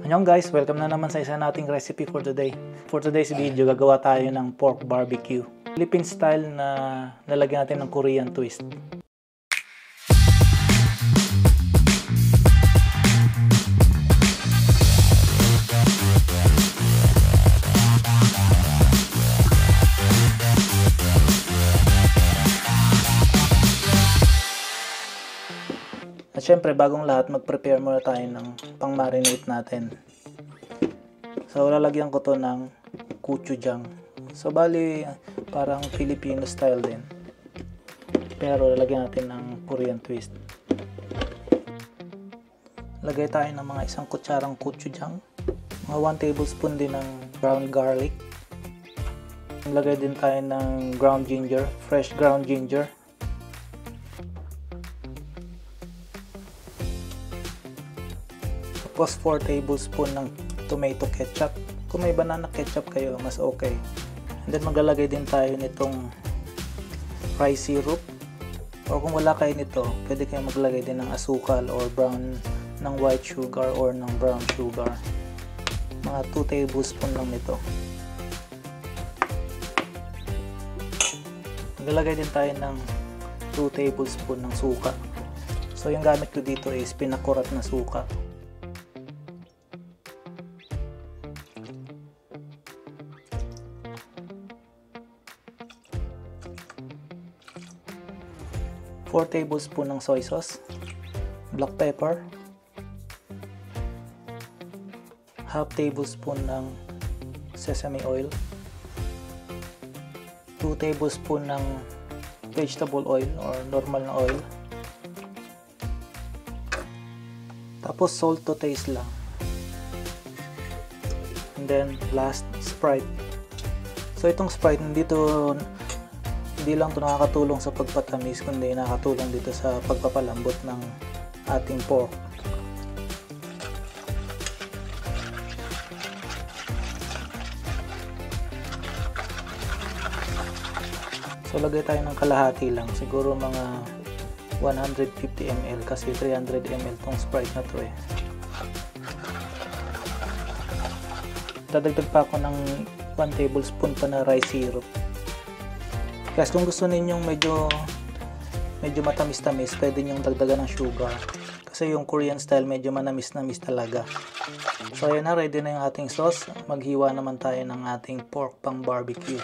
Anyong guys, welcome na naman sa isa nating recipe for today. For today's video, gagawa tayo ng pork barbecue. Philippine style na nalagyan natin ng Korean twist. At syempre, bagong lahat, mag-prepare muna tayo ng pang-marinate natin. So, lalagyan ko to ng gochujang. So, bali, parang Filipino style din. Pero, lalagyan natin ng Korean twist. Lagay tayo ng mga 1 kutsarang gochujang. Mga 1 tablespoon din ng ground garlic. Lagay din tayo ng ground ginger, fresh ground ginger. Tapos 4 tablespoon ng tomato ketchup. Kung may banana ketchup kayo, mas okay. And then maglalagay din tayo nitong rice syrup. O kung wala kayo nito, pwede kayo maglagay din ng asukal or brown ng white sugar or ng brown sugar. Mga 2 tablespoon lang nito. Maglalagay din tayo ng 2 tablespoon ng suka. So yung gamit ko dito is pinakurat na suka. Four tablespoon ng soy sauce, black pepper, half tablespoon ng sesame oil, 2 tablespoon ng vegetable oil or normal na oil, tapos salt to taste lang, and then last, Sprite. So itong Sprite hindi lang ito nakakatulong sa pagpatamis, kundi nakakatulong dito sa pagpapalambot ng ating pork. So lagay tayo ng kalahati lang, siguro mga 150 ml kasi 300 ml tong Sprite na to eh. Dadagdag pa ako ng 1 tablespoon pa na rice syrup. Guys, kung gusto ninyong medyo matamis-tamis, pwede nyong dagdagan ng sugar. Kasi yung Korean style medyo manamis-namis talaga. So ayan na, ready na yung ating sauce. Maghiwa naman tayo ng ating pork pang barbecue.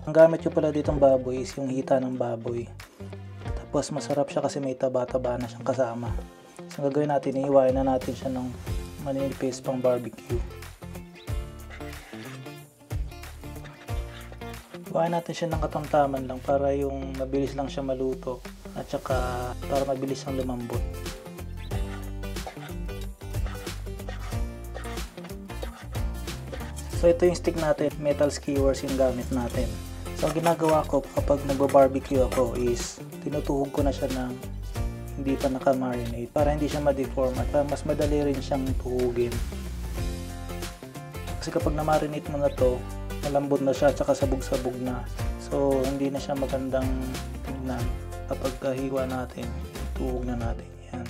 Ang gamit ko pala ditong baboy is yung hita ng baboy. Tapos masarap siya kasi may taba-taba na siyang kasama. So ang gagawin natin, ihiwain na natin siya ng maninipis pang barbecue. Iwain natin siya ng katamtaman lang para yung mabilis lang siya maluto at saka para mabilis siyang lumambot. So ito yung stick natin, metal skewers yung gamit natin. So ang ginagawa ko kapag nagbo-barbecue ako is tinutuhog ko na siya ng hindi pa naka-marinate para hindi siya ma-deform at para mas madali rin siyang tuhugin. Kasi kapag na-marinate mo na to, malambot na siya at saka sabog-sabog na. So, hindi na siya magandang tignan kapag hiwa natin. Tuhog na natin. Yan.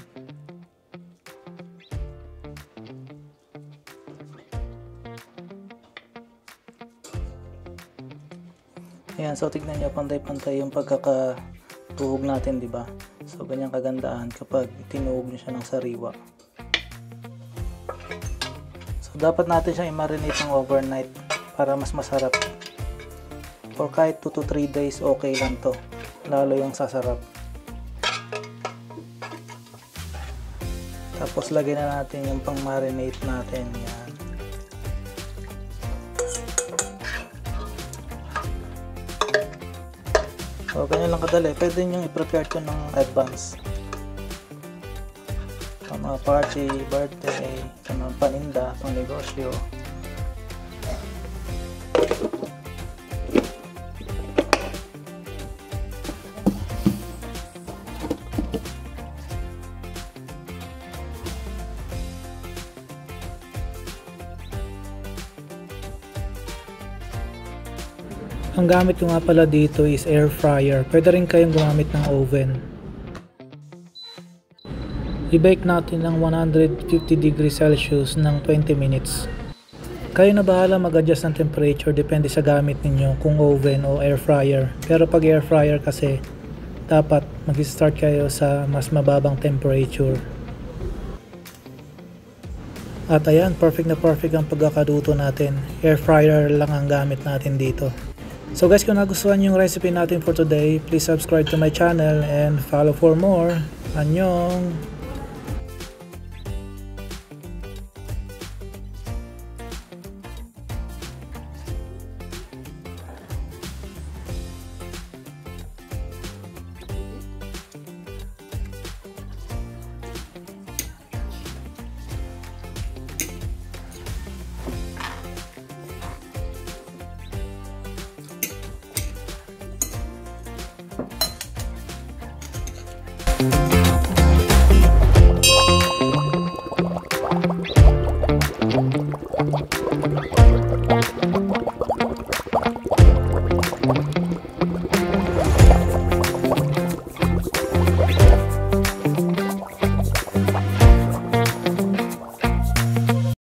Ayan, so tignan nyo, pantay-pantay yung pagkakatuhog natin, di ba? So, ganyan kagandaan kapag tinuhog nyo siya ng sariwa. So, dapat natin siyang i-marinate ng overnight para mas masarap. Or kahit 2 to 3 days okay lang to. Lalo yung sasarap. Tapos lagyan na natin yung pang marinate natin. Yan. So ganyan lang kadali. Pwede nyo i-prepare ito ng advance. Sa mga party, birthday, sa mga paninda, pang negosyo. Ang gamit ko nga pala dito is air fryer. Pwede rin kayong gumamit ng oven. I-bake natin ng 150 degrees Celsius ng 20 minutes. Kayo na bahala mag-adjust ng temperature depende sa gamit ninyo kung oven o air fryer. Pero pag air fryer kasi, dapat mag-start kayo sa mas mababang temperature. At ayan, perfect na perfect ang pagkakaluto natin. Air fryer lang ang gamit natin dito. So guys, kung nagustuhan yung recipe natin for today, please subscribe to my channel and follow for more. Annyeong!